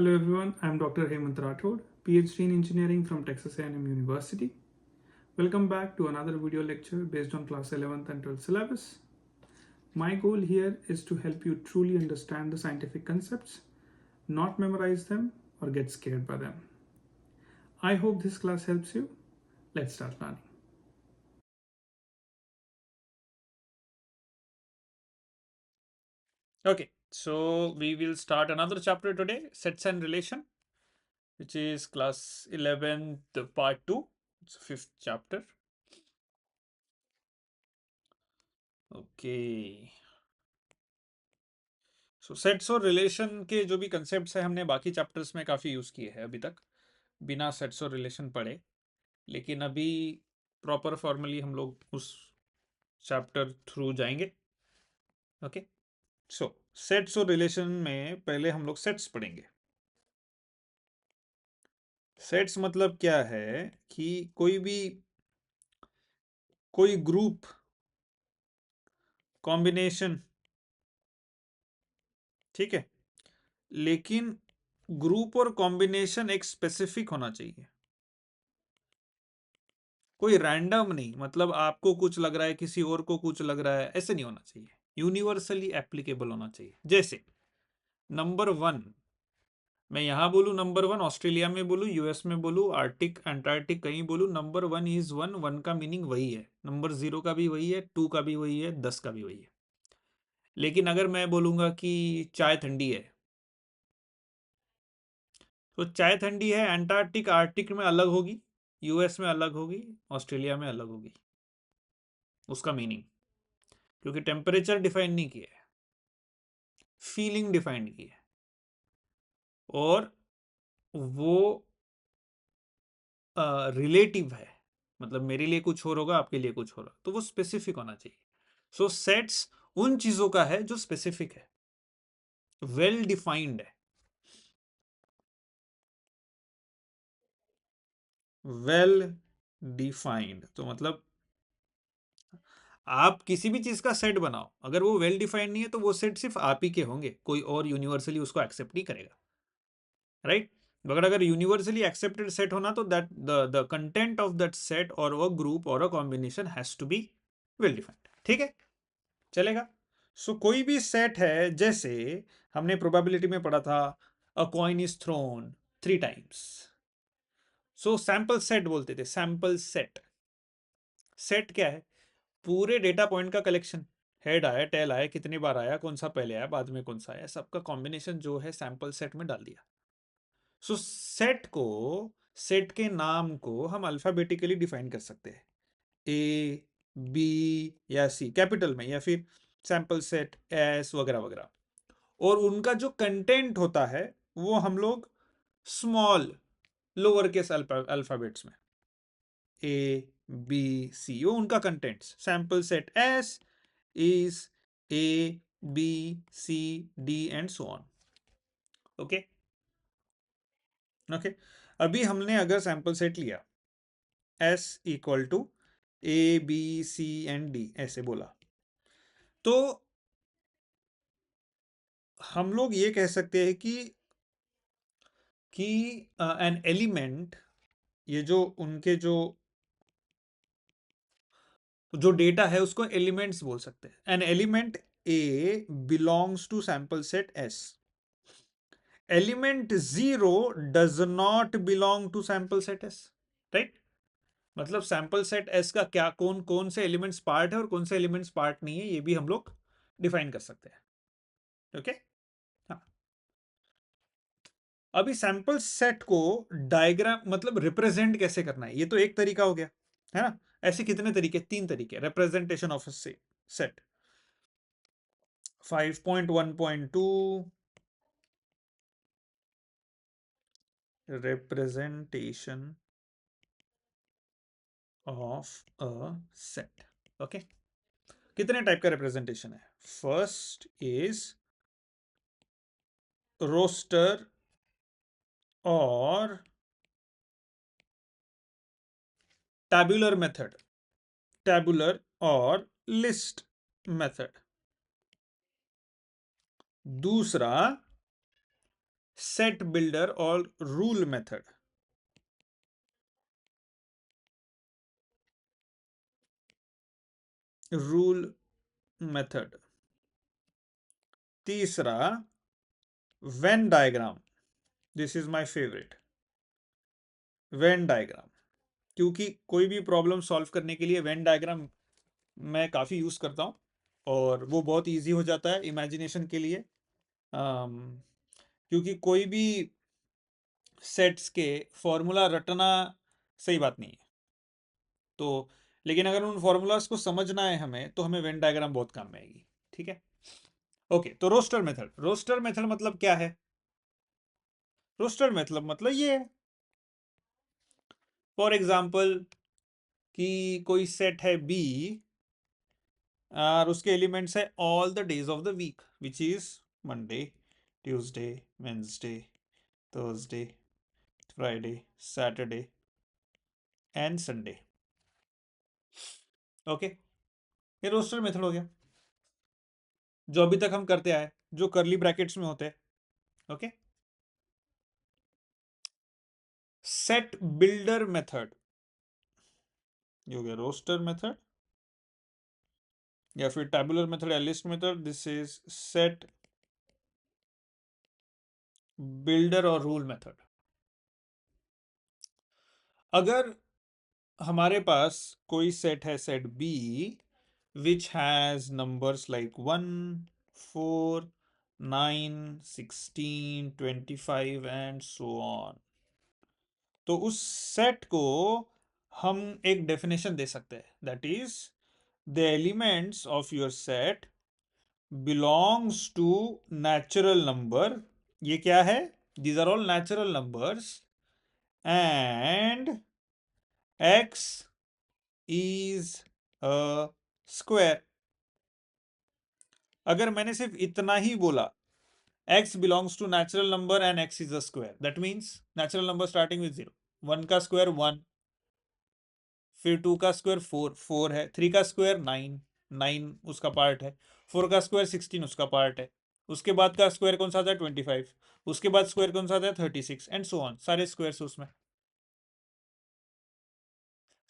Hello everyone, I am Dr. Hemant Rathod, PhD in Engineering from Texas A&M University. Welcome back to another video lecture based on class 11th and 12th syllabus. My goal here is to help you truly understand the scientific concepts, not memorize them or get scared by them. I hope this class helps you. Let's start learning. Okay, so we will start another chapter today, Sets and Relation, which is class 11th, part 2. It's fifth chapter. Okay. So sets और relation के जो भी concepts हैं हमने बाकी chapters में काफ़ी use किए हैं अभी तक बिना सेट्स और रिलेशन पढ़े, लेकिन अभी प्रॉपर फॉर्मली हम लोग उस चैप्टर थ्रू जाएंगे. ओके, सो सेट्स और रिलेशन में पहले हम लोग सेट्स पढ़ेंगे. सेट्स मतलब क्या है कि कोई ग्रुप कॉम्बिनेशन, ठीक है, लेकिन ग्रुप और कॉम्बिनेशन एक स्पेसिफिक होना चाहिए, कोई रैंडम नहीं. मतलब आपको कुछ लग रहा है, किसी और को कुछ लग रहा है, ऐसे नहीं होना चाहिए. यूनिवर्सली एप्लीकेबल होना चाहिए. जैसे नंबर 1, मैं यहां बोलूं नंबर 1, ऑस्ट्रेलिया में बोलूं, यूएस में बोलूं, आर्टिक अंटार्कटिक कहीं बोलूं, नंबर 1 इज 1. 1 का मीनिंग वही है, नंबर 0 का भी वही है, 2 का भी वही है, 10 का भी वही है. लेकिन अगर मैं बोलूंगा कि चाय ठंडी है, तो चाय ठंडी है अंटार्कटिक आर्टिक में अलग होगी, यूएस में अलग होगी, ऑस्ट्रेलिया में अलग होगी, उसका मीनिंग. क्योंकि टेम्परेचर डिफाइन नहीं किया है, फीलिंग डिफाइन की है, और वो रिलेटिव है. मतलब मेरे लिए कुछ और होगा, आपके लिए कुछ होगा, तो वो स्पेसिफिक होना चाहिए. सो सेट्स उन चीजों का है जो स्पेसिफिक है, वेल डिफाइंड है. वेल डिफाइंड तो मतलब आप किसी भी चीज का सेट बनाओ, अगर वो वेल डिफाइंड नहीं है तो वो सेट सिर्फ आप ही के होंगे, कोई और यूनिवर्सली उसको एक्सेप्ट नहीं करेगा, राइट. मगर अगर यूनिवर्सली एक्सेप्टेड सेट होना तो that the content of that set और अ ग्रुप और a combination has to be well defined. ठीक है, चलेगा. सो कोई भी सेट है, जैसे हमने प्रोबेबिलिटी में पढ़ा था, अ coin is throne 3 times. So sample set बोलते थे, सैंपल सेट. सेट क्या है? पूरे डेटा पॉइंट का कलेक्शन. हेड आया, टेल आया, कितनी बार आया, कौन सा पहले आया, बाद में कौन सा आया, सबका कॉम्बिनेशन जो है सैंपल सेट में डाल दिया. सो सेट के नाम को हम अल्फाबेटिकली डिफाइन कर सकते हैं, ए, बी या सी कैपिटल में, या फिर सैंपल सेट एस वगैरह वगैरह. और उनका जो कंटेंट होता है वो हम लोग स्मॉल लोअर केस अल्फाबेट्स में, ए बी सी, वो उनका contents. Sample set S is A B C D and so on. Okay okay. अभी हमने अगर सैंपल सेट लिया S equal to A B C and D ऐसे बोला, तो हम लोग ये कह सकते हैं कि एन एलिमेंट, ये जो उनके जो डेटा है उसको एलिमेंट्स बोल सकते हैं. An element A belongs to sample set S. Element 0 does not belong to sample set S, right. मतलब सैंपल सेट एस का क्या, कौन कौन से एलिमेंट्स पार्ट है और कौन से एलिमेंट्स पार्ट नहीं है, ये भी हम लोग डिफाइन कर सकते हैं. ओके, हाँ. अभी सैंपल सेट को डायग्राम मतलब रिप्रेजेंट कैसे करना है, ये तो एक तरीका हो गया, है ना. ऐसे कितने तरीके? 3 तरीके representation of set. 5.1.2 representation of a set. Okay, कितने टाइप का रिप्रेजेंटेशन है? फर्स्ट इज रोस्टर और टैबुलर मेथड, टैबुलर और लिस्ट मेथड. दूसरा set builder or rule method. Rule method. तीसरा Venn diagram. This is my favourite. Venn diagram, क्योंकि कोई भी प्रॉब्लम सॉल्व करने के लिए वेन डायग्राम मैं काफ़ी यूज़ करता हूँ और वो बहुत इजी हो जाता है इमेजिनेशन के लिए. क्योंकि कोई भी सेट्स के फॉर्मूला रटना सही बात नहीं है. तो लेकिन अगर उन फॉर्मूलाज को समझना है हमें, तो हमें वेन डायग्राम बहुत काम में आएगी. ठीक है. ओके, तो रोस्टर मेथड. रोस्टर मेथड मतलब क्या है? रोस्टर मतलब ये है. फॉर एग्जाम्पल कि कोई सेट है बी और उसके एलिमेंट्स है all the days of the week, which is Monday, Tuesday, Wednesday, Thursday, Friday, Saturday and Sunday. Okay, ये रोस्टर मेथड हो गया जो अभी तक हम करते आए, जो करली ब्रैकेट्स में होते हैं. ओके. सेट बिल्डर मेथड, ये हो गया रोस्टर मेथड या फिर टैबुलर मेथड या list method. This is set builder और रूल मेथड. अगर हमारे पास कोई सेट है, set B, which has numbers like 1, 4, 9, 16, 25 and so on, तो उस सेट को हम एक डेफिनेशन दे सकते हैं, that is the elements of your set belongs to natural number. ये क्या है? These are all natural numbers and x is a square. अगर मैंने सिर्फ इतना ही बोला, x belongs to natural number and x is a square, that means natural number starting with 0. 1 का square 1, फिर 2 का स्क्वायर 4, 4 है, 3 का स्क्वायर 9, 9 उसका पार्ट है, 4 का स्क्वायर 16 उसका पार्ट है, उसके बाद का स्क्वायर कौन सा आता है? 25, उसके बाद स्क्वायर कौन सा आता है? 36 एंड सो ऑन, सारे स्क्वायर्स उसमें.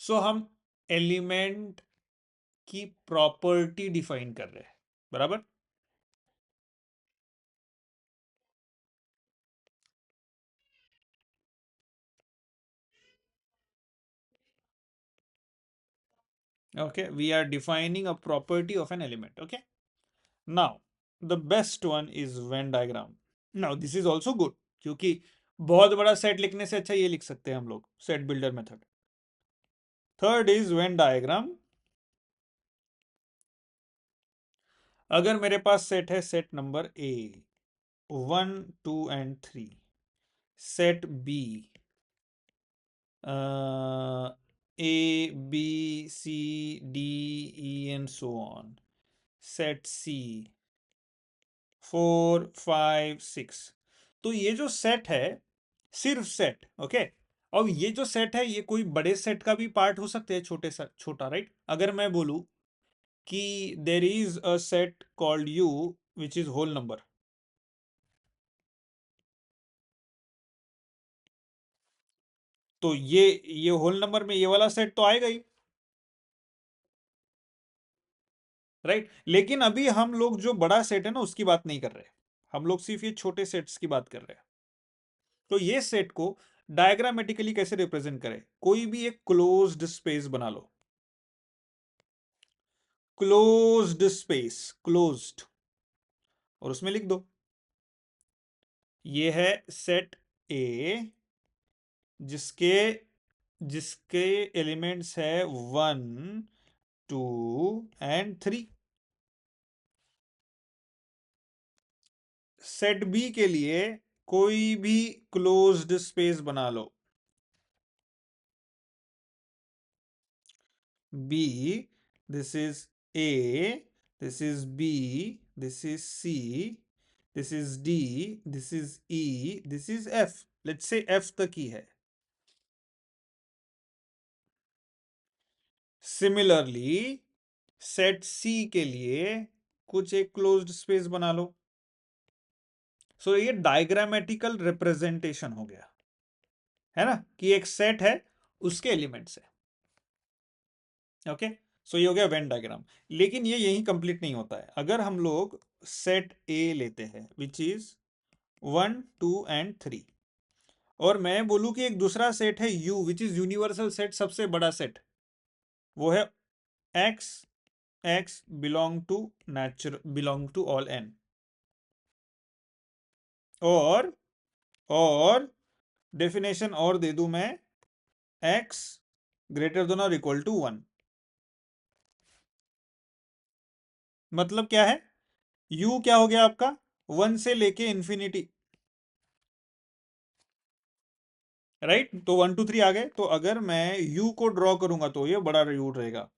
सो हम एलिमेंट की प्रॉपर्टी डिफाइन कर रहे हैं, बराबर. Okay, we are defining a property of an element. Okay, now the best one is Venn diagram. Now this is also good, क्योंकि बहुत बड़ा सेट लिखने से अच्छा ये लिख सकते हैं हम लोग, set builder method. Third is Venn diagram. अगर मेरे पास सेट है, set number A 1, 2 and 3, set B A B C D E and so on, set C 4, 5, 6. तो ये जो सेट है, सिर्फ सेट. ओके. अब ये जो सेट है, ये कोई बड़े सेट का भी पार्ट हो सकते हैं, छोटे सा छोटा, राइट. अगर मैं बोलूं कि there is a set called U which is whole number, तो ये होल नंबर में ये वाला सेट तो आएगा ही, राइट. लेकिन अभी हम लोग जो बड़ा सेट है ना, उसकी बात नहीं कर रहे, हम लोग सिर्फ ये छोटे सेट्स की बात कर रहे हैं. तो ये सेट को डायग्रामेटिकली कैसे रिप्रेजेंट करें? कोई भी एक क्लोज्ड स्पेस बना लो. क्लोज्ड स्पेस, क्लोज्ड, और उसमें लिख दो ये है सेट ए, जिसके जिसके एलिमेंट्स है 1, 2 एंड 3. सेट बी के लिए कोई भी क्लोज्ड स्पेस बना लो. B, this is A, this is B, this is C, this is D, this is E, this is F. Let's say F तक ही है. सिमिलरली सेट सी के लिए कुछ एक क्लोज्ड स्पेस बना लो. सो ये डायग्रामेटिकल रिप्रेजेंटेशन हो गया, है ना, कि एक सेट है उसके एलिमेंट्स है। ओके, सो ये हो गया वेन डायग्राम। लेकिन ये यही कंप्लीट नहीं होता है। अगर हम लोग सेट ए लेते हैं विच इज 1 2 एंड 3, और मैं बोलूं कि एक दूसरा सेट है U which is universal set, सबसे बड़ा सेट, वो है X, X belong to all N, और डेफिनेशन और दे दूं मैं, एक्स ग्रेटर देन और इक्वल टू 1। मतलब क्या है, u क्या हो गया आपका, 1 से लेके इंफिनिटी, राइट। तो 1 2 3 आ गए। तो अगर मैं u को ड्रॉ करूंगा तो ये बड़ा u रहेगा।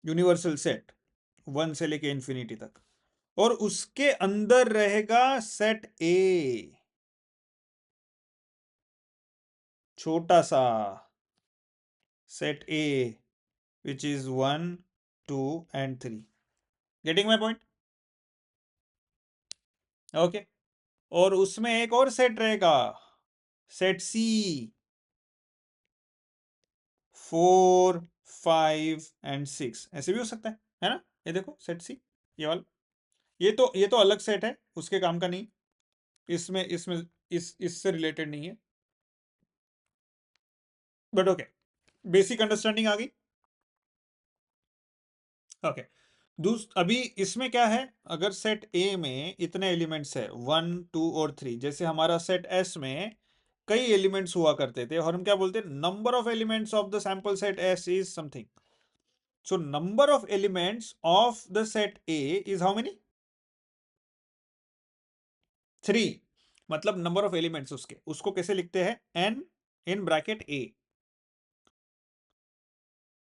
यूनिवर्सल सेट 1 से लेके इंफिनिटी तक, और उसके अंदर रहेगा सेट ए, छोटा सा set A which is 1 2 and 3। Getting my point? Okay. और उसमें एक और सेट रहेगा, सेट सी, 4 5 एंड 6, ऐसे भी हो सकता है ना। ये देखो सेट सी, ये वाला, ये तो अलग सेट है, उसके काम का नहीं, इसमें इसमें इससे रिलेटेड नहीं है, बट ओके, बेसिक अंडरस्टैंडिंग आ गई। ओके, अभी इसमें क्या है, अगर सेट ए में इतने एलिमेंट्स है 1 2 और 3, जैसे हमारा सेट एस में कई एलिमेंट्स हुआ करते थे, और हम क्या बोलते हैं, number of elements of the sample set S is something. So number of elements of the set A is how many, 3। मतलब नंबर ऑफ एलिमेंट्स उसके, उसको कैसे लिखते हैं, एन इन ब्रैकेट ए,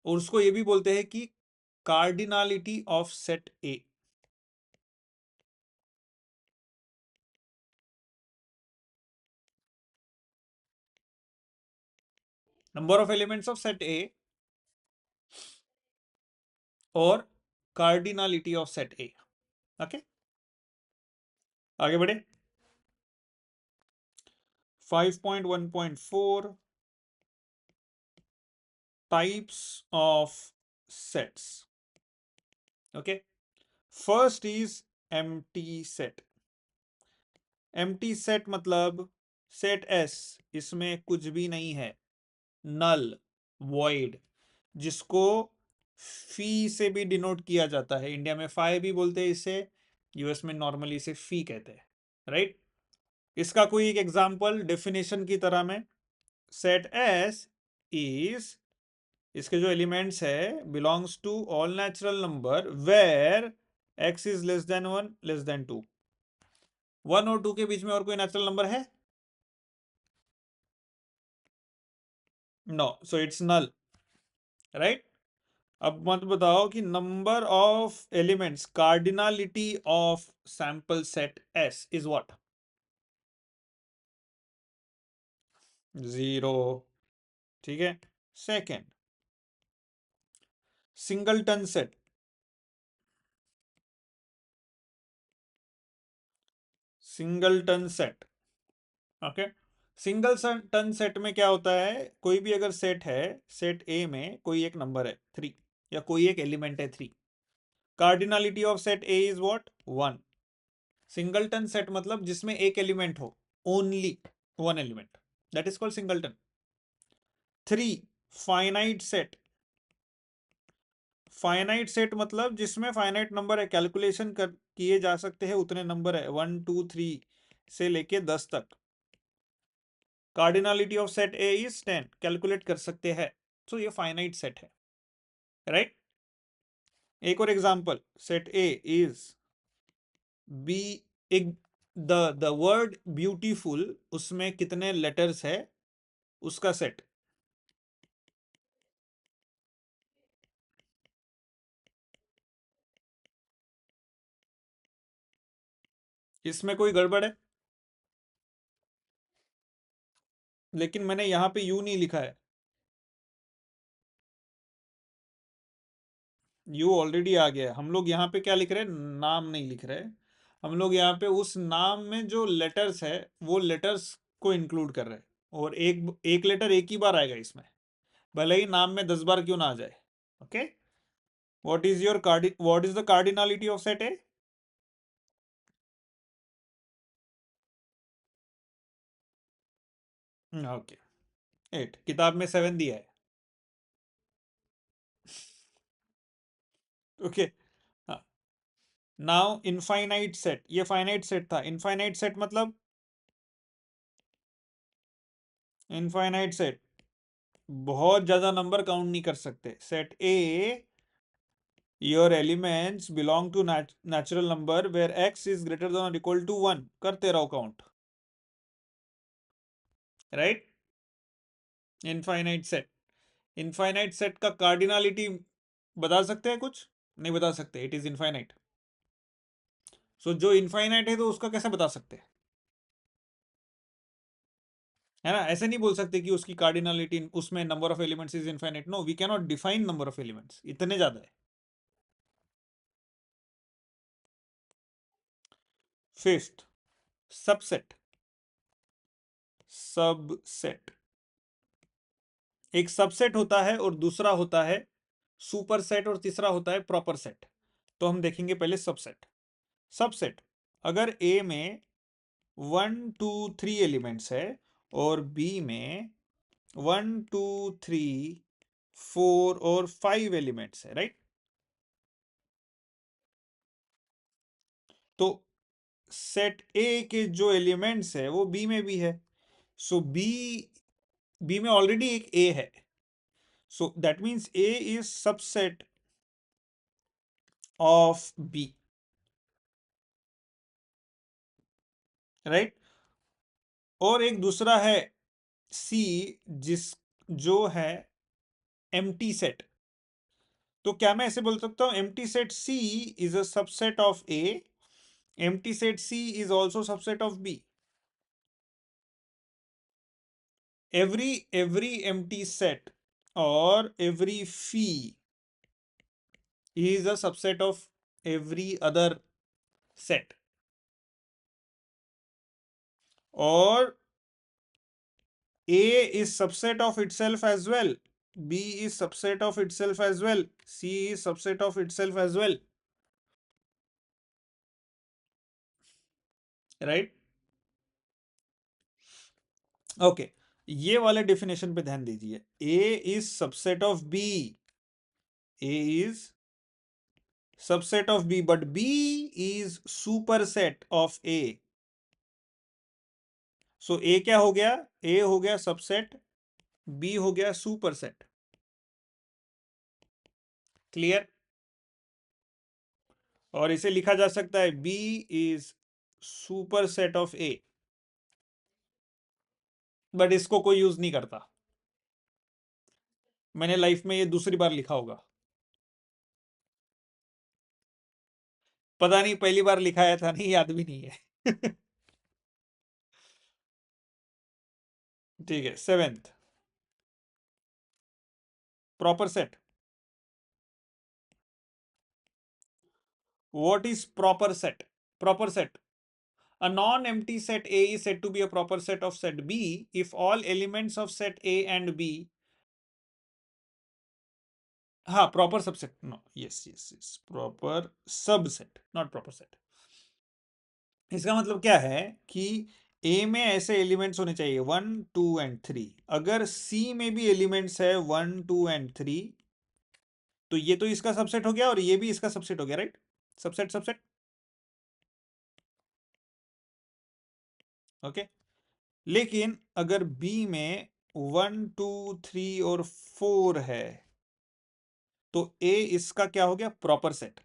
और उसको ये भी बोलते हैं कि cardinality of set A. Number of elements of set A और cardinality of set A. Okay, आगे बढ़े। 5.1.4 types of sets. Okay, first is empty set. Empty set मतलब सेट एस, इसमें कुछ भी नहीं है, नल, वॉइड, जिसको फी से भी डिनोट किया जाता है। इंडिया में फाई भी बोलते हैं इसे, यूएस में नॉर्मली इसे फी कहते हैं, राइट। इसका कोई एक एग्जांपल डेफिनेशन की तरह में, सेट एस इज, इसके जो एलिमेंट्स है, belongs to all natural number where X is less than 1 less than 2। 1 और 2 के बीच में और कोई नेचुरल नंबर है? No, so it's null, right. अब मत बताओ कि number of elements, cardinality of sample set S is what, 0। ठीक है, second, singleton set. Singleton set, okay. Singleton set में क्या होता है, कोई भी अगर सेट है, सेट ए में कोई एक नंबर है 3, या कोई एक एलिमेंट है 3, cardinality of set A is what, 1। Singleton set मतलब जिसमें एक एलिमेंट हो, only one element, that is called singleton. 3, finite set. Finite set मतलब जिसमें फाइनाइट नंबर है, कैलकुलेशन कर किए जा सकते हैं उतने नंबर है, 1 2 3 से लेके 10 तक। Cardinality of set A is 10, calculate कर सकते हैं, तो ये फाइनाइट सेट है, राइट। एक और example, set A is B, एक, द वर्ड ब्यूटीफुल, उसमें कितने लेटर्स है, उसका सेट। इसमें कोई गड़बड़ है? लेकिन मैंने यहां पे यू नहीं लिखा है। यू ऑलरेडी आ गया है। हम लोग यहाँ पे क्या लिख रहे हैं, नाम नहीं लिख रहे हैं, हम लोग यहाँ पे उस नाम में जो लेटर्स है वो लेटर्स को इंक्लूड कर रहे हैं, और एक एक लेटर एक ही बार आएगा इसमें, भले ही नाम में 10 बार क्यों ना आ जाए। Okay, what is the cardinality of set A? Okay, 8, किताब में 7 दिया है। ओके, हाँ। नाउ इनफाइनाइट सेट, ये फाइनाइट सेट था, इनफाइनाइट सेट मतलब इनफाइनाइट सेट बहुत ज्यादा नंबर काउंट नहीं कर सकते। Set A, your elements belong to natural number where X is greater than और इक्वल टू 1, करते रहो count, right. Infinite set, infinite set का कार्डिनलिटी बता सकते हैं कुछ? नहीं बता सकते, इट इज इनफाइनाइट। सो जो इनफाइनाइट है तो उसका कैसे बता सकते हैं, है ना? ऐसे नहीं बोल सकते कि उसकी कार्डिनलिटी उसमें number of elements is infinite. No, we can not define number of elements, इतने ज्यादा है। Fifth, subset. सबसेट, एक सबसेट होता है और दूसरा होता है सुपर सेट और तीसरा होता है प्रॉपर सेट। तो हम देखेंगे पहले सबसेट। सबसेट, अगर ए में 1 2 3 एलिमेंट्स है और बी में 1 2 3 4 और 5 एलिमेंट्स है, राइट। तो सेट ए के जो एलिमेंट्स है वो बी में भी है। सो बी में ऑलरेडी एक ए है, so that means A is subset of B, right. और एक दूसरा है सी, जिस जो है एम्प्टी सेट। तो क्या मैं ऐसे बोल सकता हूं, empty set C is a subset of A, empty set C is also subset of B. every empty set or every phi is a subset of every other set, or A is subset of itself as well, B is subset of itself as well, C is subset of itself as well, right? Okay, ये वाले definition पे ध्यान दीजिए। A is subset of B, A is subset of B, but B is superset of A. So A क्या हो गया, ए हो गया सबसेट, बी हो गया सुपरसेट। क्लियर? और इसे लिखा जा सकता है B is superset of A, but इसको कोई यूज नहीं करता। मैंने लाइफ में ये दूसरी बार लिखा होगा, पता नहीं पहली बार लिखाया था नहीं, याद भी नहीं है। ठीक है, seventh, proper set. What is proper set? Proper set, a non-empty set A is said to be a proper set of set B if all elements of set A and B, हाँ proper subset, no, yes yes yes, proper subset not proper set. इसका मतलब क्या है कि ए में ऐसे elements होने चाहिए 1 2 एंड 3, अगर सी में भी एलिमेंट्स है 1 2 एंड 3, तो ये तो इसका सबसेट हो गया और ये भी इसका सबसेट हो गया, राइट। Subset subset, okay. लेकिन अगर बी में 1 2 3 और 4 है तो ए इसका क्या हो गया, प्रॉपर सेट,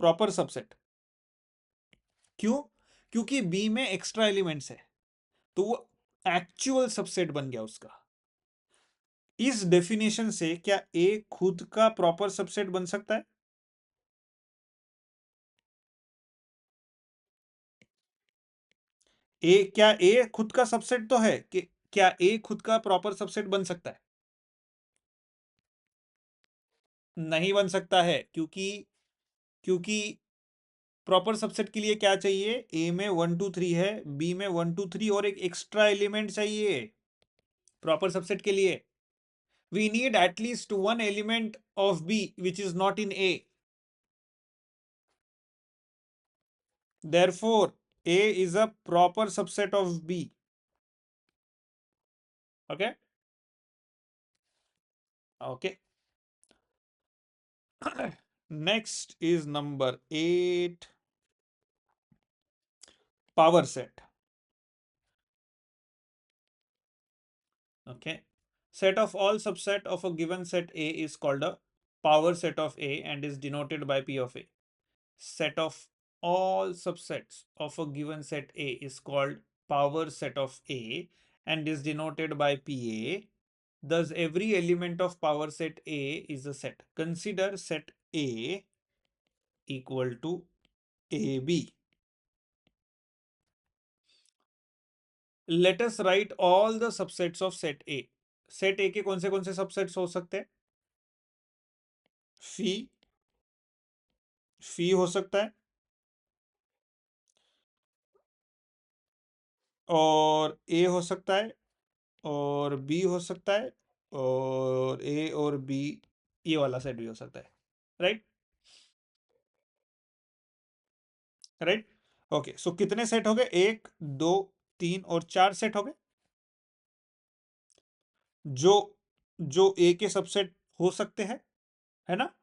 प्रॉपर सबसेट। क्यों? क्योंकि बी में एक्स्ट्रा एलिमेंट्स है, तो वो एक्चुअल सबसेट बन गया उसका। इस डेफिनेशन से क्या ए खुद का प्रॉपर सबसेट बन सकता है? क्या ए खुद का सबसेट तो है कि क्या ए खुद का प्रॉपर सबसेट बन सकता है? नहीं बन सकता है, क्योंकि प्रॉपर सबसेट के लिए क्या चाहिए, ए में 1 2 3 है, बी में 1 2 3 और एक एक्स्ट्रा एलिमेंट चाहिए प्रॉपर सबसेट के लिए. We need at least one element of B which is not in A. Therefore, A is a proper subset of B. Okay? Okay. Next is number 8, power set. Okay. Set of all subset of a given set A is called a power set of A and is denoted by P of A. Set of all subsets of a given set A is called power set of A and is denoted by PA. Thus, every element of power set A is a set. Consider set A equal to AB. Let us write all the subsets of set A. Set A के कौन से subsets हो सकते हैं? Phi, Phi हो सकता है और A हो सकता है और B हो सकता है और A और B ये वाला सेट भी हो सकता है. Right right. ओके, सो कितने सेट हो गए, 1 2 3 और 4 सेट हो गए जो जो ए के सबसेट हो सकते हैं, है ना.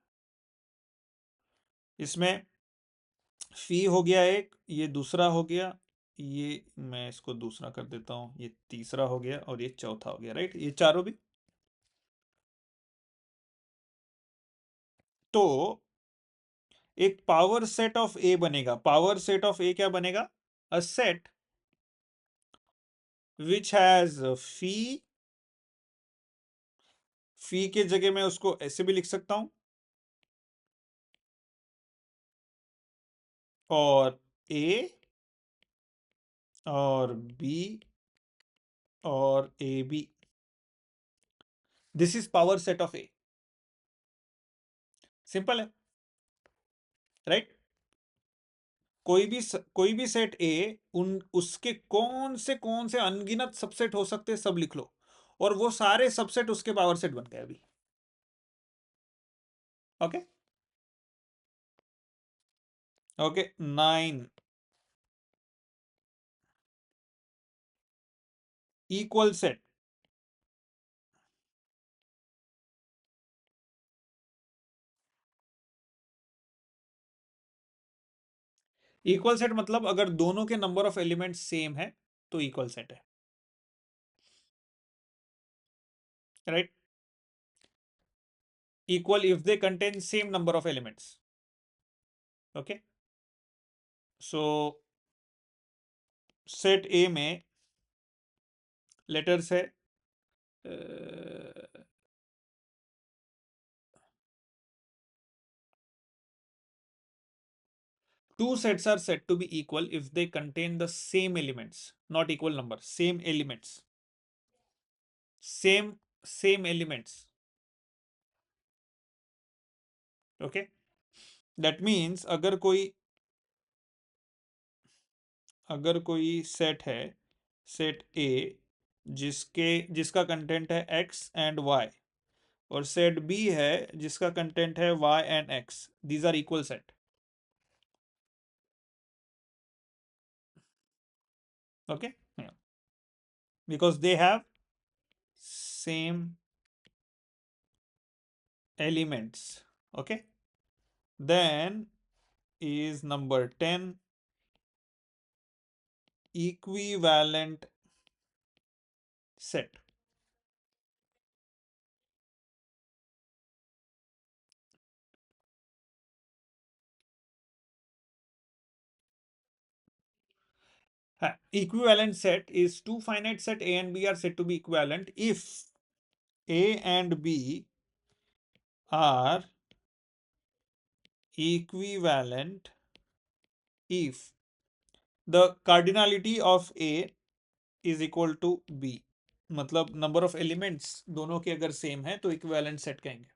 इसमें फी हो गया एक, ये दूसरा हो गया, ये मैं इसको दूसरा कर देता हूं, ये तीसरा हो गया और ये चौथा हो गया. राइट, ये चारों भी. तो एक पावर सेट ऑफ ए बनेगा. पावर सेट ऑफ ए क्या बनेगा, अ सेट विच हैज फी. फी के जगह मैं उसको ऐसे भी लिख सकता हूं, और ए और बी और A B. This is power set of A. Simple है. राइट. कोई भी सेट ए, उन उसके कौन से अनगिनत सबसेट हो सकते हैं सब लिख लो, और वो सारे सबसेट उसके पावर सेट बन गए अभी. Okay okay. 9 equal set. Equal set मतलब अगर दोनों के नंबर ऑफ एलिमेंट सेम है तो इक्वल सेट है. Right. Equal if they contain same number of elements. Okay. So set ए में लेटर्स है two sets are said to be equal if they contain the same elements, not equal number, same elements. Same elements. Okay. That means अगर कोई set है, set ए, जिसका content है x and y, और set B है जिसका content है y and x, these are equal set. Okay. Yeah. Because they have same elements. Okay. Then is number 10, equivalent set. Equivalent set is two finite set A and B are said to be equivalent if A and B are equivalent if the cardinality of A is equal to B. मतलब number of elements दोनों के अगर same है तो equivalent set कहेंगे.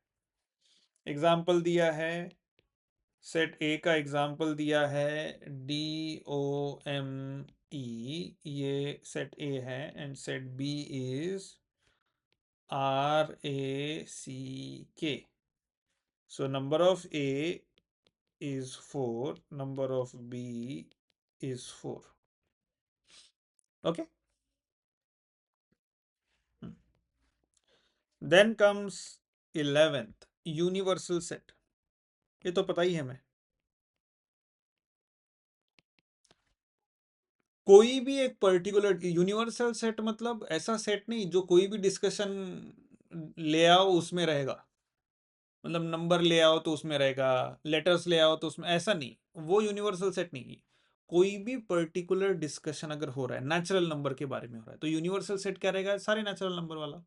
Example दिया है, set ए का एग्जाम्पल दिया है DOME, ये सेट ए है, and set B is RACK. So number of A is 4, number of B is 4. Okay. Then comes 11th, universal set. ये तो पता ही है हमें, कोई भी एक पर्टिकुलर यूनिवर्सल सेट मतलब ऐसा सेट नहीं जो कोई भी डिस्कशन ले आओ उसमें रहेगा, मतलब नंबर ले आओ तो उसमें रहेगा, लेटर्स ले आओ तो उसमें, ऐसा नहीं, वो यूनिवर्सल सेट नहीं। कोई भी पर्टिकुलर डिस्कशन अगर हो रहा है नेचुरल नंबर के बारे में हो रहा है तो यूनिवर्सल सेट क्या रहेगा, सारे नेचुरल नंबर वाला।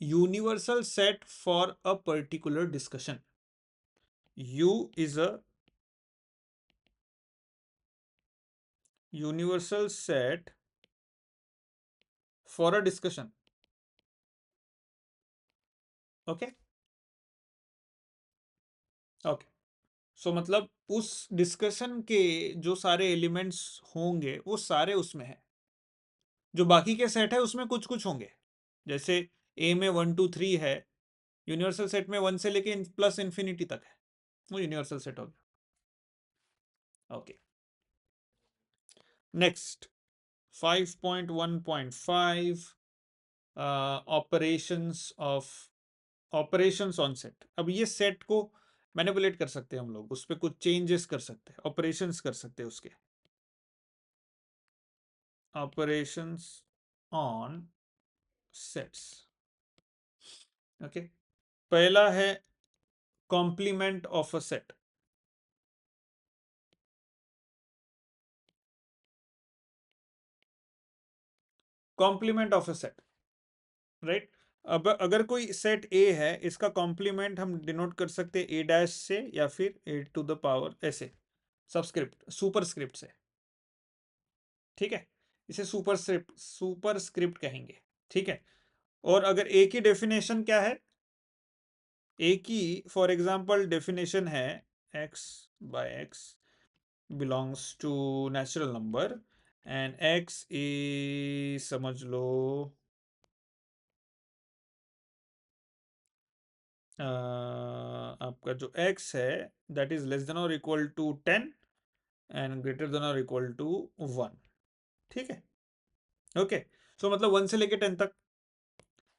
Universal set for a particular discussion, U is a universal set for a discussion. Okay. Okay. सो मतलब उस डिस्कशन के जो सारे एलिमेंट्स होंगे वो सारे उसमें है, जो बाकी के सेट है उसमें कुछ कुछ होंगे, जैसे ए में 1 2 3 है, यूनिवर्सल सेट में 1 से लेके प्लस इंफिनिटी तक है, वो यूनिवर्सल सेट हो गया। Okay, next 5.1.5, operations of operations on set. अब ये सेट को मैनिपुलेट कर सकते हैं हम लोग, उस पर कुछ चेंजेस कर सकते हैं, ऑपरेशंस कर सकते हैं उसके, ऑपरेशंस ऑन सेट्स। ओके, पहला है complement of a set. Complement of a set, right. अब अगर कोई सेट ए है, इसका कॉम्प्लीमेंट हम डिनोट कर सकते हैं ए डैश से या फिर ए टू द पावर ऐसे, सबस्क्रिप्ट सुपर स्क्रिप्ट से, ठीक है, इसे सुपर स्क्रिप्ट कहेंगे, ठीक है। और अगर ए की डेफिनेशन क्या है, ए की फॉर एग्जांपल डेफिनेशन है x by x belongs to natural number and x is समझ लो आपका जो x है that is less than or equal to 10 and greater than or equal to 1, ठीक है। ओके, सो मतलब 1 से लेके 10 तक।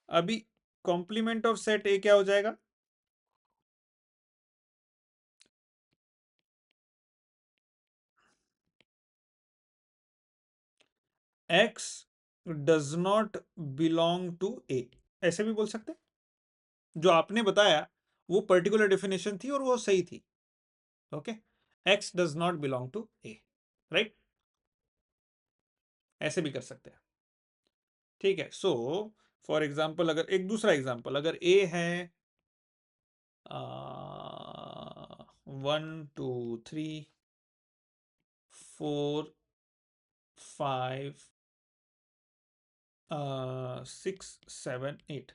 अभी कॉम्प्लीमेंट ऑफ सेट ए क्या हो जाएगा, x does not belong to a, ऐसे भी बोल सकते हैं। जो आपने बताया वो पर्टिकुलर डेफिनेशन थी और वो सही थी। Okay, X does not belong to A, right, ऐसे भी कर सकते हैं, ठीक है। सो फॉर एग्जाम्पल, अगर एक दूसरा एग्जाम्पल, अगर ए है 1 2 3 4 5 6 7 8,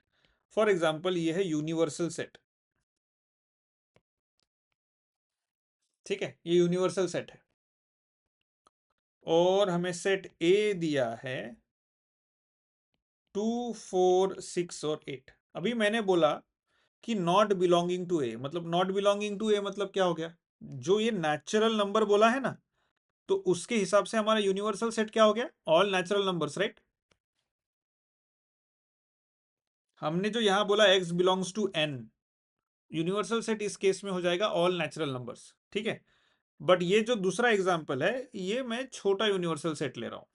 फॉर एग्जाम्पल ये है यूनिवर्सल सेट, ठीक है, ये यूनिवर्सल सेट है और हमें सेट ए दिया है 2 4 6 और 8। अभी मैंने बोला कि नॉट बिलोंगिंग टू ए, मतलब नॉट बिलोंगिंग टू ए मतलब क्या हो गया, जो ये नेचुरल नंबर बोला है ना, तो उसके हिसाब से हमारा यूनिवर्सल सेट क्या हो गया, ऑल नेचुरल नंबर्स, राइट। हमने जो यहां बोला x belongs to n, universal set इस केस में हो जाएगा ऑल नेचुरल नंबर्स, ठीक है। बट ये जो दूसरा एग्जांपल है, ये मैं छोटा यूनिवर्सल सेट ले रहा हूं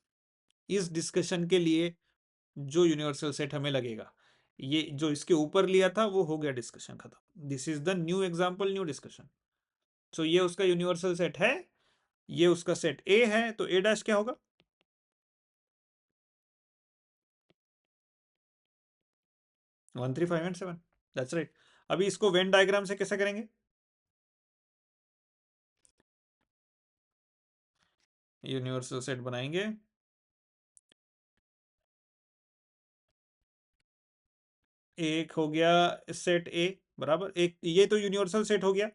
इस डिस्कशन के लिए, जो यूनिवर्सल सेट हमें लगेगा। ये जो इसके ऊपर लिया था वो हो गया डिस्कशन खत्म, this is the new example, new discussion. So ये उसका यूनिवर्सल सेट है, ये उसका सेट ए है, तो ए डैश क्या होगा, 1 3 5 एंड 7, दैट्स राइट। अभी इसको वेन डायग्राम से कैसे करेंगे, यूनिवर्सल सेट बनाएंगे, एक हो गया सेट ए बराबर, एक ये तो यूनिवर्सल सेट हो गया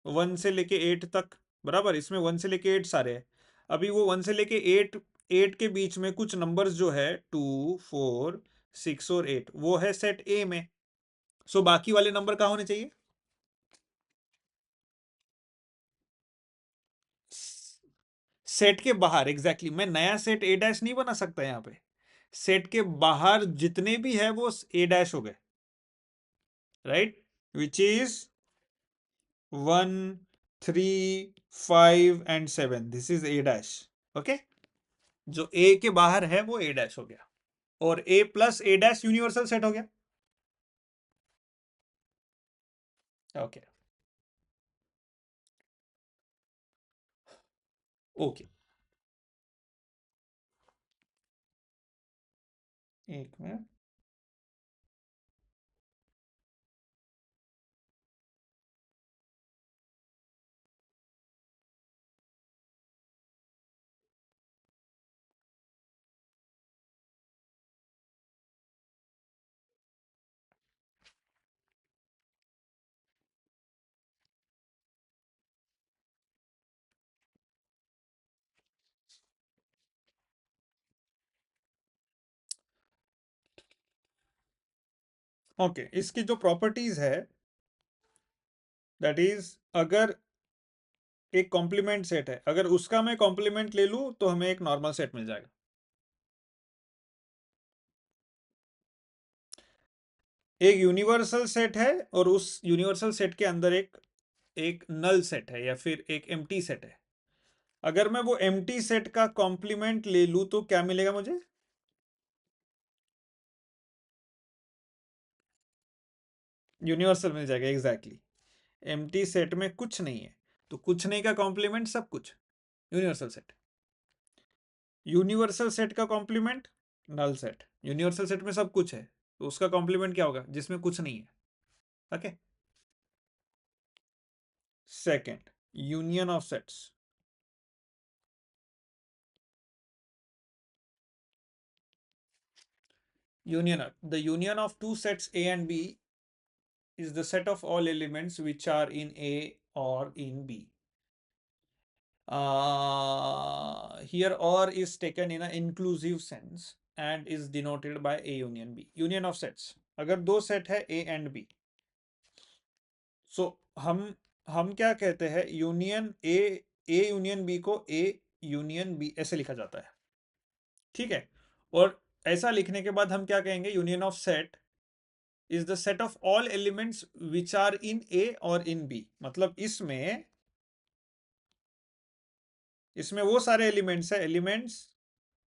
1 से लेके 8 तक बराबर, इसमें 1 से लेके 8 सारे हैं। अभी वो 1 से लेके 8 के बीच में कुछ नंबर्स जो है 2 4 6 और 8 वो है सेट ए में। सो बाकी वाले नंबर कहाँ होने चाहिए? सेट के बाहर, एग्जैक्टली मैं नया सेट ए डैश नहीं बना सकता यहाँ पे। सेट के बाहर जितने भी है वो ए डैश हो गए, right, which is 1 3 5 and 7, this is A dash. Okay, जो ए के बाहर है वो ए डैश हो गया, और ए प्लस ए डैश यूनिवर्सल सेट हो गया। ओके ओके, एक मिनट। ओके, इसकी जो प्रॉपर्टीज है दैट इज, अगर एक कॉम्प्लीमेंट सेट है, अगर उसका मैं कॉम्प्लीमेंट ले लूं तो हमें एक नॉर्मल सेट मिल जाएगा। एक यूनिवर्सल सेट है और उस यूनिवर्सल सेट के अंदर एक एक नल सेट है या फिर एक एम्प्टी सेट है। अगर मैं वो एम्प्टी सेट का कॉम्प्लीमेंट ले लूं तो क्या मिलेगा मुझे? यूनिवर्सल मिल जाएगा, एग्जैक्टली। एम्प्टी सेट में कुछ नहीं है तो कुछ नहीं का कॉम्प्लीमेंट सब कुछ, यूनिवर्सल सेट। यूनिवर्सल सेट का complement null set. Universal set में सब कुछ है तो उसका कॉम्प्लीमेंट क्या होगा? जिसमें कुछ नहीं है। Okay, second, union of sets. The union of two sets A and B is the set of all elements which are in A or in B. Here or is taken in an inclusive sense and is denoted by A union B. Union of sets, अगर दो set है A and B, so हम क्या कहते हैं? Union A union B को A union B ऐसे लिखा जाता है, ठीक है। और ऐसा लिखने के बाद हम क्या कहेंगे? Union of set is the set of all elements which are in A or in B। मतलब इसमें वो सारे एलिमेंट्स है, एलिमेंट्स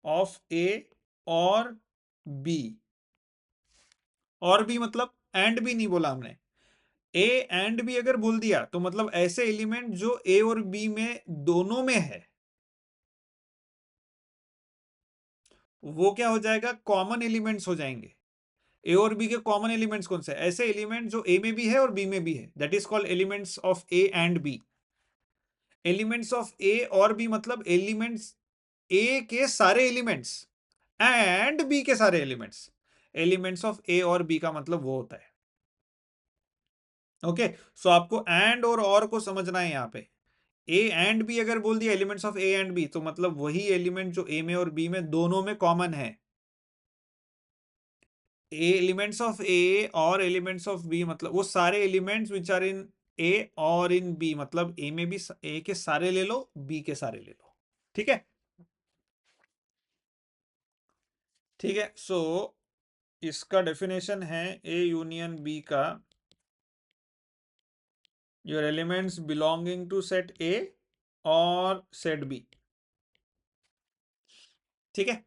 ऑफ ए और बी। और बी मतलब एंड बी नहीं बोला हमने, ए एंड बी अगर बोल दिया तो मतलब ऐसे एलिमेंट जो ए और बी में दोनों में है, वो क्या हो जाएगा? कॉमन एलिमेंट्स हो जाएंगे। ए और बी के कॉमन एलिमेंट्स कौन से? ऐसे एलिमेंट जो ए में भी है और बी में भी है, that is called elements of A and B. Elements of A और बी मतलब एलिमेंट्स ए के सारे एलिमेंट्स एंड बी के सारे एलिमेंट्स। एलिमेंट्स ऑफ ए और बी का मतलब वो होता है। ओके, सो आपको एंड और को समझना है यहाँ पे। ए एंड बी अगर बोल दिया elements of A and B तो मतलब वही एलिमेंट जो ए में और बी में दोनों में कॉमन है। एलिमेंट्स ऑफ ए और एलिमेंट्स ऑफ बी मतलब वो सारे एलिमेंट्स विच आर इन ए और इन बी, मतलब ए में भी ए के सारे ले लो, बी के सारे ले लो, ठीक है। ठीक है, सो इसका डेफिनेशन है ए यूनियन बी का, your elements belonging to set A और सेट बी, ठीक है।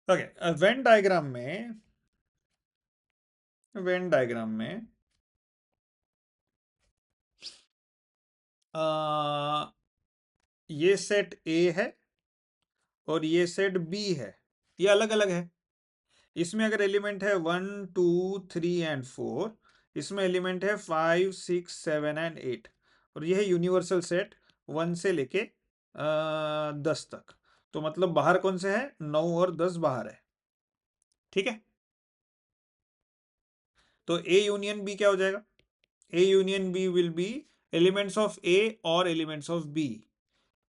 ओके, वेन डायग्राम में ये सेट ए है और ये सेट बी है, ये अलग अलग है। इसमें अगर एलिमेंट है 1 2 3 एंड 4, इसमें एलिमेंट है 5 6 7 एंड 8, और ये है यूनिवर्सल सेट 1 से लेके 10 तक। तो मतलब बाहर कौन से है? 9 और 10 बाहर है, ठीक है, तो ए यूनियन बी क्या हो जाएगा? A union B will be elements of A और एलिमेंट्स ऑफ बी,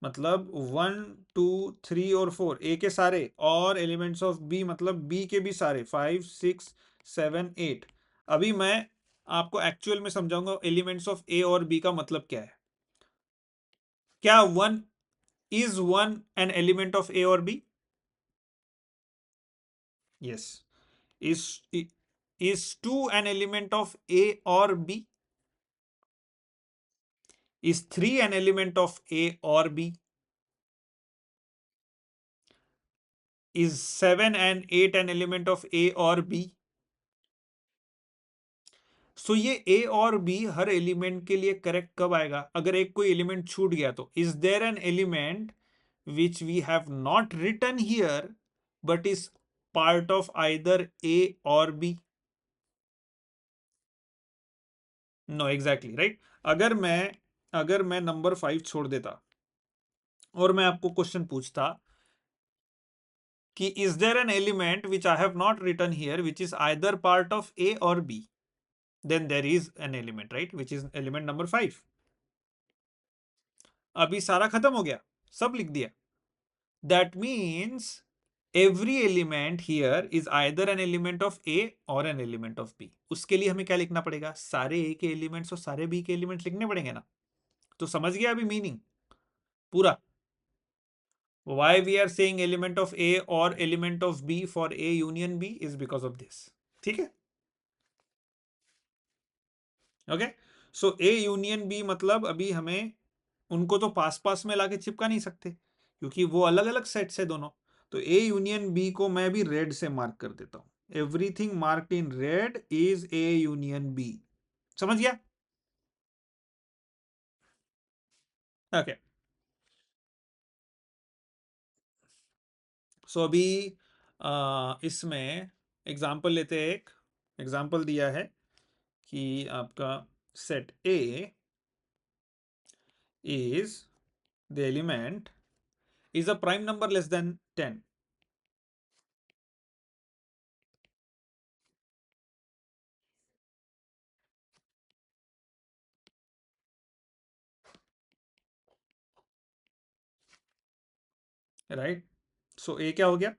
मतलब 1 2 3 और 4 ए के सारे और एलिमेंट्स ऑफ बी मतलब बी के भी सारे 5 6 7 8। अभी मैं आपको एक्चुअल में समझाऊंगा एलिमेंट्स ऑफ ए और बी का मतलब क्या है। क्या one is one an element of A और B? Yes. Is two an element of A और B? Is 3 an element of A or B? Is 7 and 8 an element of A or B? सो ये ए और B हर element के लिए correct कब आएगा? अगर एक कोई एलिमेंट छूट गया तो is there an element which we have not written here but is part of either A और बी? No, exactly right. अगर मैं नंबर 5 छोड़ देता और मैं आपको क्वेश्चन पूछता कि is there an element which I have not written here which is either part of A और B, then there is an element, right, which is element number 5। अभी सारा खत्म हो गया, सब लिख दिया। that means every element here is either an element of A or an element of B। उसके लिए हमें क्या लिखना पड़ेगा? सारे A के एलिमेंट्स और सारे B के एलिमेंट्स लिखने पड़ेंगे ना। तो समझ गया अभी मीनिंग पूरा? why we are saying element of A or element of B for A union B is because of this। ठीक है, okay. So A union B मतलब अभी हमें उनको तो पास पास में लाके चिपका नहीं सकते क्योंकि वो अलग अलग सेट्स है दोनों। तो ए यूनियन बी को मैं भी रेड से मार्क कर देता हूं। Everything marked in red is A union B. समझ गया? ओके, सो अभी इसमें एग्जांपल लेते हैं। एक एग्जांपल दिया है कि आपका set A is the element is a prime number less than 10। Right, so A क्या हो गया?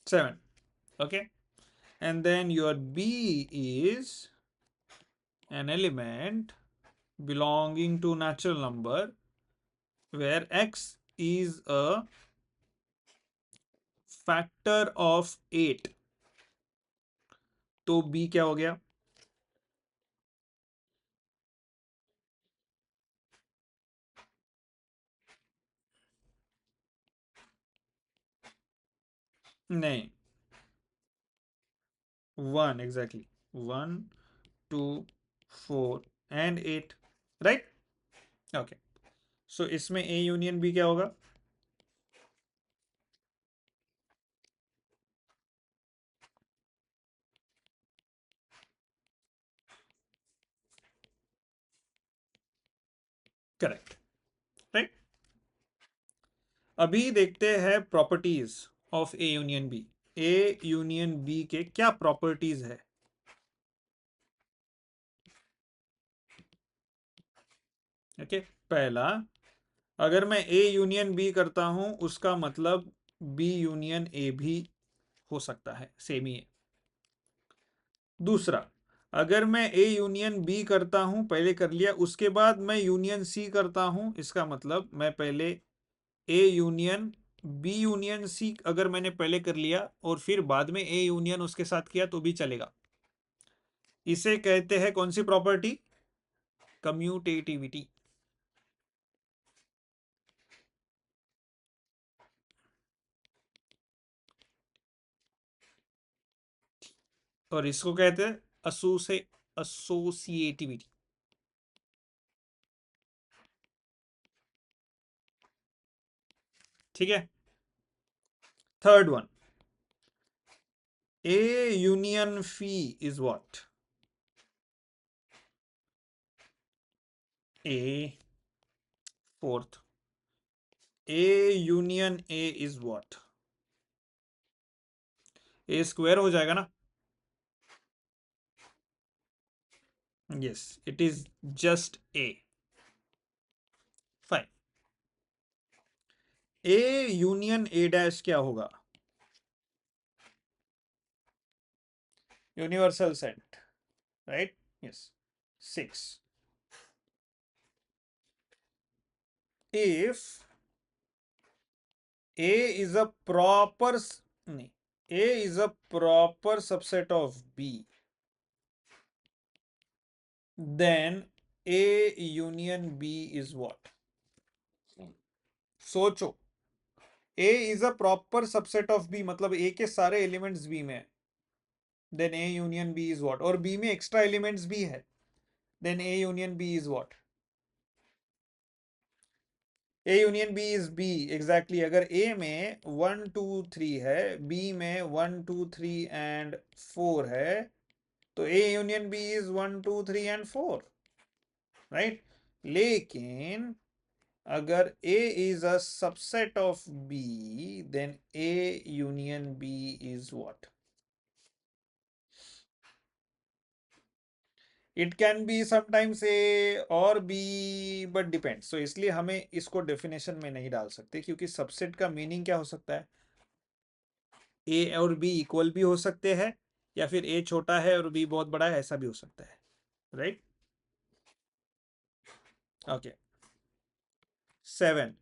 7, okay, and then your B is an element belonging to natural number where x is a factor of 8। तो B क्या हो गया? नहीं, 1 exactly, 1 2 4 and 8, right, okay. सो इसमें A union B क्या होगा? Correct, right. अभी देखते हैं properties of A union B। A union B के क्या प्रॉपर्टीज है? ओके, पहला, अगर मैं ए यूनियन बी करता हूं उसका मतलब बी यूनियन ए भी हो सकता है, सेम ही है। दूसरा, अगर मैं ए यूनियन बी करता हूं, पहले कर लिया, उसके बाद मैं यूनियन सी करता हूं, इसका मतलब मैं पहले A union B union C अगर मैंने पहले कर लिया और फिर बाद में ए यूनियन उसके साथ किया तो भी चलेगा। इसे कहते हैं कौन सी प्रॉपर्टी? कम्यूटेटिविटी। और इसको कहते हैं एसोसिएटिविटी। ठीक है, third one, A union phi is what? A fourth. A union A is what? A square हो जाएगा ना? Yes, it is just A. Fine. A union A dash क्या होगा? Universal set, right? Yes. 6. If A is a proper नहीं, A is a proper subset of B, then A union B is what? सोचो, A is a proper subset of B मतलब A के सारे elements B में है, then A union B is what? और B में extra elements भी है, then A union B is what? A union B is B, exactly. अगर A में 1 2 3 है, B में 1 2 3 and 4 है, तो A union B is 1 2 3 and 4, right? लेकिन अगर A is a subset of B, then A union B is what? It can be sometimes A और B, but depends. So इसलिए हमें इसको डेफिनेशन में नहीं डाल सकते, क्योंकि सबसेट का मीनिंग क्या हो सकता है? A और B इक्वल भी हो सकते हैं, या फिर A छोटा है और B बहुत बड़ा है, ऐसा भी हो सकता है, right? Okay. 7.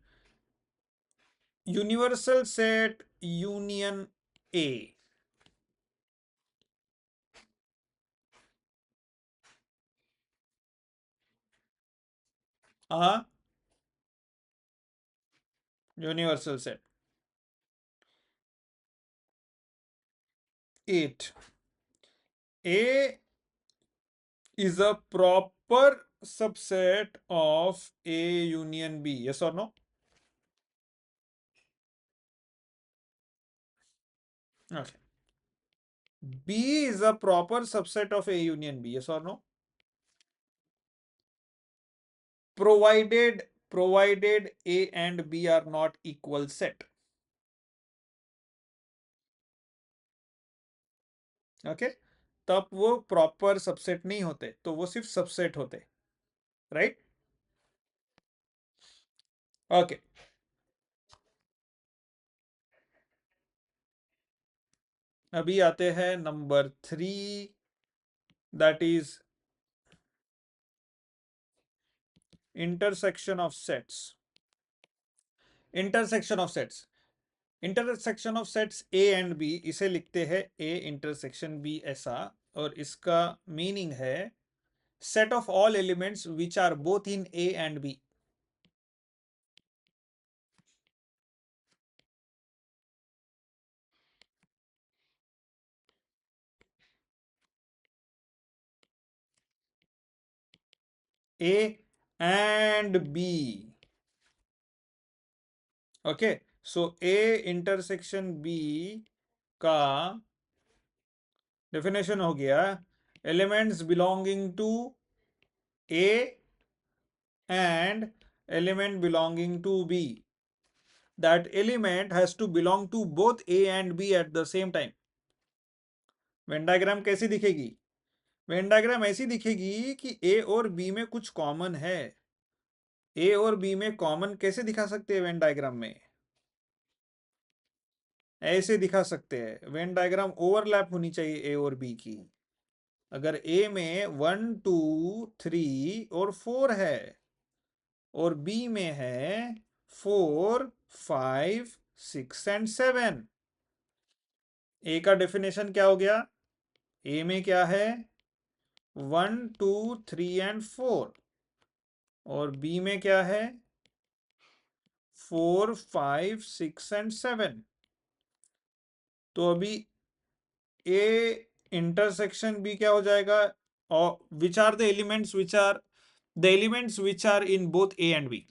Universal set union A. Universal set. 8. A is a proper subset of A union B. Yes or no? Okay. B is a proper subset of A union B. Yes or no? Provided A and B are not equal set. Okay? तब वो proper subset नहीं होते, तो वो सिर्फ subset होते, right? Okay. अभी आते हैं number 3, that is intersection of sets. Intersection of sets. Intersection of sets A and B, इसे लिखते हैं ए इंटरसेक्शन बी ऐसा, और इसका मीनिंग है set of all elements which are both in A and B. A and B. Okay, so A intersection B का definition हो गया elements belonging to A and element belonging to B. That element has to belong to both A and B at the same time. Venn diagram कैसी दिखेगी? Venn diagram ऐसी दिखेगी कि A और B में कुछ कॉमन है. A और B में कॉमन कैसे दिखा सकते हैं वेन डायग्राम में? ऐसे दिखा सकते हैं. वेन डायग्राम ओवरलैप होनी चाहिए A और B की. अगर A में 1 2 3 और 4 है और B में है 4 5 6 and 7, ए का डेफिनेशन क्या हो गया? ए में क्या है? 1 2 3 and 4, और बी में क्या है? 4 5 6 and 7. तो अभी ए इंटरसेक्शन बी क्या हो जाएगा? और which are the elements which are in both A and B?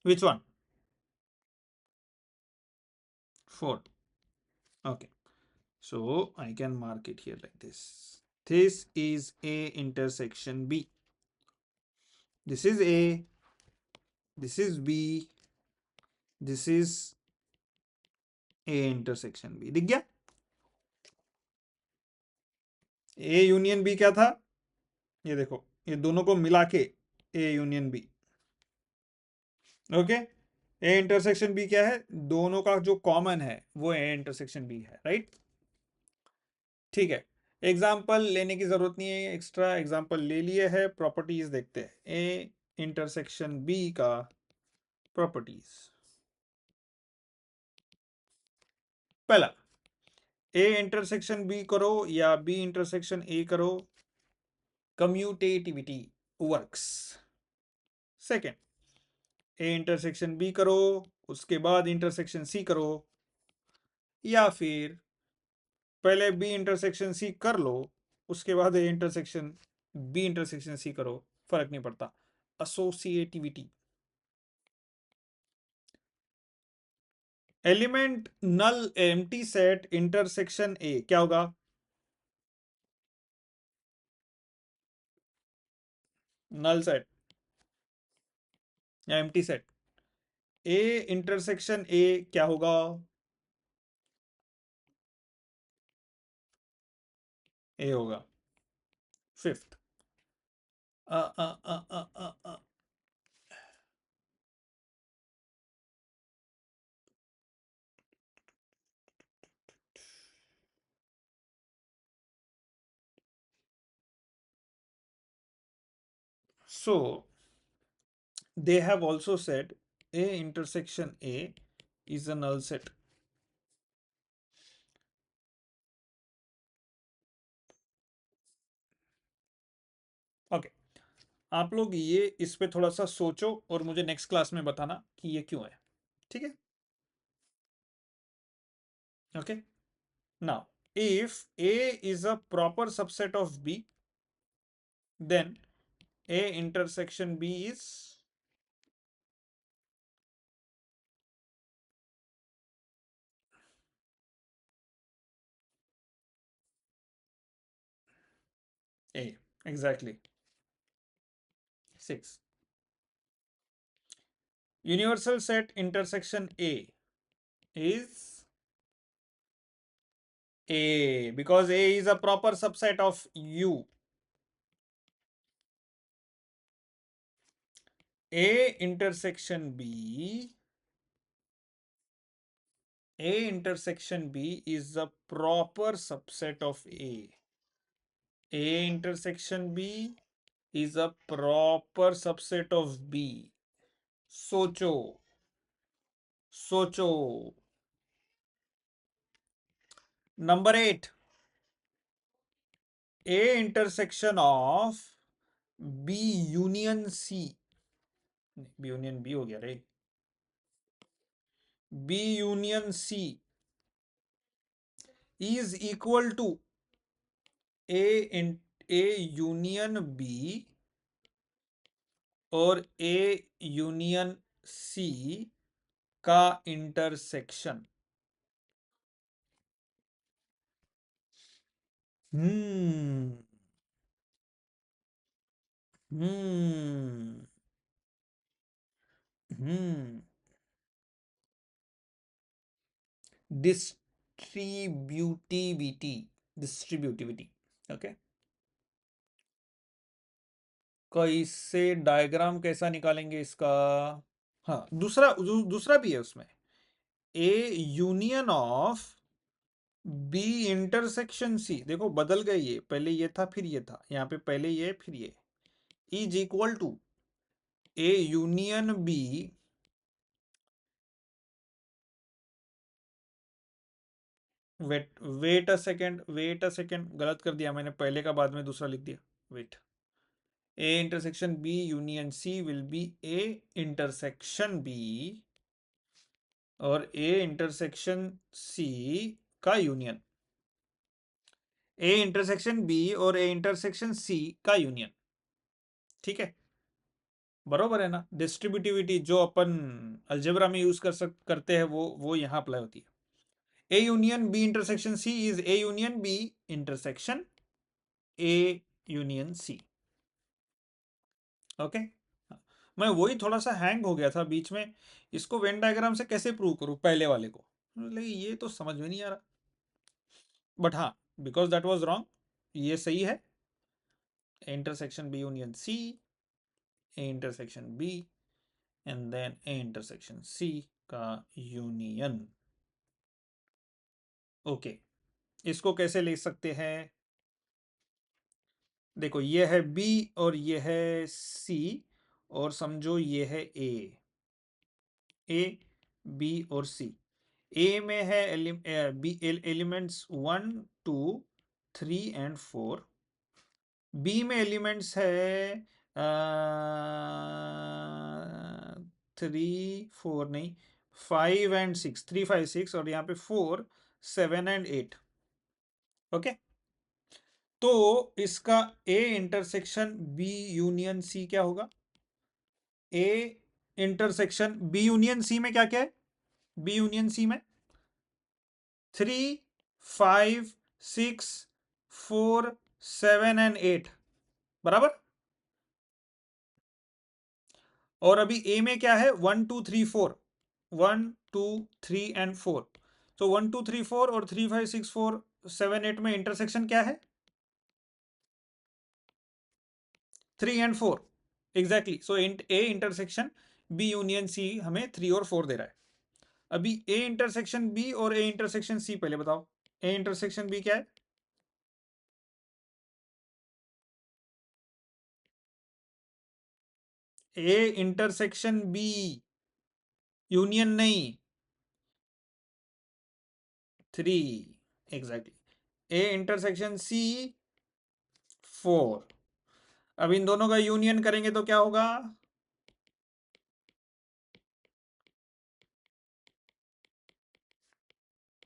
Which one? 4. Okay. So I can mark it here like this. This is A intersection B. This is A. This is B. This is A intersection B. दिख गया? A union B क्या था? ये देखो, ये दोनों को मिला के A union B. Okay, A intersection B क्या है? दोनों का जो कॉमन है वो A इंटरसेक्शन B है, राइट? ठीक है, एग्जाम्पल लेने की जरूरत नहीं है, एक्स्ट्रा एग्जाम्पल ले लिए है. प्रॉपर्टीज देखते हैं. A इंटरसेक्शन B का प्रॉपर्टीज. पहला, A इंटरसेक्शन B करो या B इंटरसेक्शन A करो, commutativity works. Second, A intersection B करो, उसके बाद इंटरसेक्शन C करो, या फिर पहले B इंटरसेक्शन C कर लो, उसके बाद A intersection B intersection C करो, फर्क नहीं पड़ता. Associativity. Element null empty set intersection A क्या होगा? नल सेट या empty set. A intersection A क्या होगा? ए होगा. Fifth, uh uh uh uh uh uh so they have also said A intersection A is a null set. Okay, आप लोग ये इस पे थोड़ा सा सोचो और मुझे नेक्स्ट क्लास में बताना कि ये क्यों है. ठीक है? Okay, now if A is a proper subset of B, then A intersection B is A. Exactly. 6. Universal set intersection A is A because A is a proper subset of U. A intersection B is a proper subset of A. A intersection B is a proper subset of B. सोचो. Number 8. A intersection of B union C. B union B हो गया रे. B union C is equal to A union B और A union C का intersection. Hmm hmm hmm distributivity. Okay, कैसे diagram कैसा निकालेंगे इसका? हाँ, दूसरा भी है उसमें. A union of B intersection C. देखो बदल गए, ये पहले ये था फिर ये था, यहाँ पे पहले ये फिर ये, is equal to A union B wait a second, गलत कर दिया मैंने, पहले का बाद में दूसरा लिख दिया. Wait. A intersection B union C will be A intersection B और ए इंटरसेक्शन सी का यूनियन. ए इंटरसेक्शन बी और ए इंटरसेक्शन सी का यूनियन. ठीक है? बरोबर है ना? डिस्ट्रीब्यूटिविटी जो अपन अलजेब्रा में यूज करते हैं वो यहाँ अप्लाई होती है। A union B intersection C is A union B intersection A union C. Okay, मैं वही थोड़ा सा हैंग हो गया था बीच में, इसको वेन डायग्राम से कैसे प्रूव करूँ पहले वाले को, लेकिन ये तो समझ में नहीं आ रहा। बट हाँ, बिकॉज दैट वाज रॉन्ग, ये सही है। Intersection B union C, A intersection B and then A intersection C का यूनियन। ओके, इसको कैसे ले सकते हैं? देखो, ये है बी और ये है सी, और समझो ये है ए बी और सी। ए में है एलिमेंट्स 1 2 3 एंड 4। बी में एलिमेंट्स है 3 4 नहीं, 5 एंड 6, 3 5 6, और यहाँ पे 4 7 एंड 8। ओके, तो इसका A intersection B union C क्या होगा? A intersection B union C में क्या क्या है? बी यूनियन सी में 3 5 6 4 7 एंड 8, बराबर। और अभी ए में क्या है? 1 2 3 4, 1 2 3 एंड 4। तो 1 2 3 4 और 3 5 6 4 7 8 में इंटरसेक्शन क्या है? 3 and 4, exactly. So A intersection B union C हमें 3 और 4 दे रहा है। अभी ए इंटरसेक्शन बी और ए इंटरसेक्शन सी पहले बताओ। ए इंटरसेक्शन बी क्या है? ए इंटरसेक्शन बी यूनियन नहीं, 3, एग्जैक्टली। ए इंटरसेक्शन सी 4। अब इन दोनों का यूनियन करेंगे तो क्या होगा?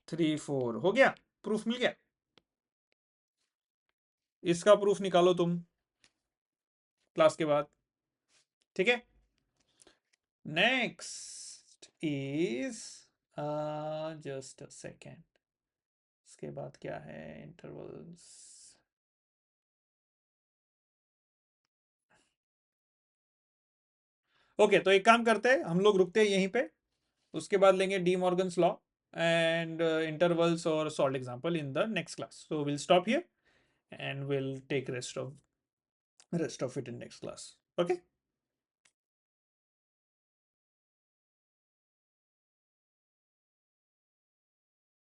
3 4 हो गया। प्रूफ मिल गया। इसका प्रूफ निकालो तुम क्लास के बाद, ठीक है? Next is just a second, इसके बाद क्या है? इंटरवल्स। ओके, तो एक काम करते हैं, हम लोग रुकते हैं यहीं पे, उसके बाद लेंगे De Morgan's law and intervals और solved example in the next class. So will stop here and we'll take rest of it in next class. Okay.